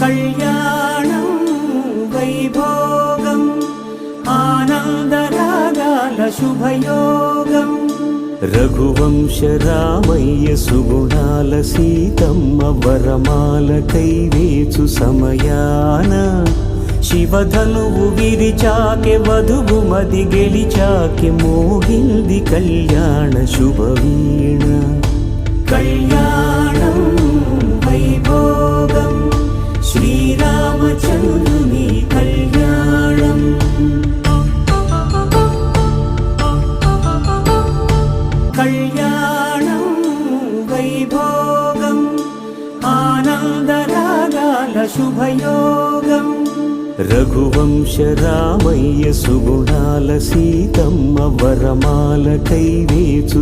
కళ్యాణం వైభోగం ఆనందరాగాల శుభయోగం రఘువంశ రామయ్య సుగుణాల సీతమ్మ వరమాల కైవేచు సమయాన శివధనువు విరిచాకె వధువు మది గెలిచాకె మోగింది కళ్యాణ శుభవీణ కళ్యాణం వైభోగం శ్రీరామచంద్రుని కళ్యాణం కళ్యాణం వైభోగం ఆనందరాగాల శుభయోగం రఘువంశ రామయ్య సుగుణాల సీతమ్మ వరమాల కైవేచు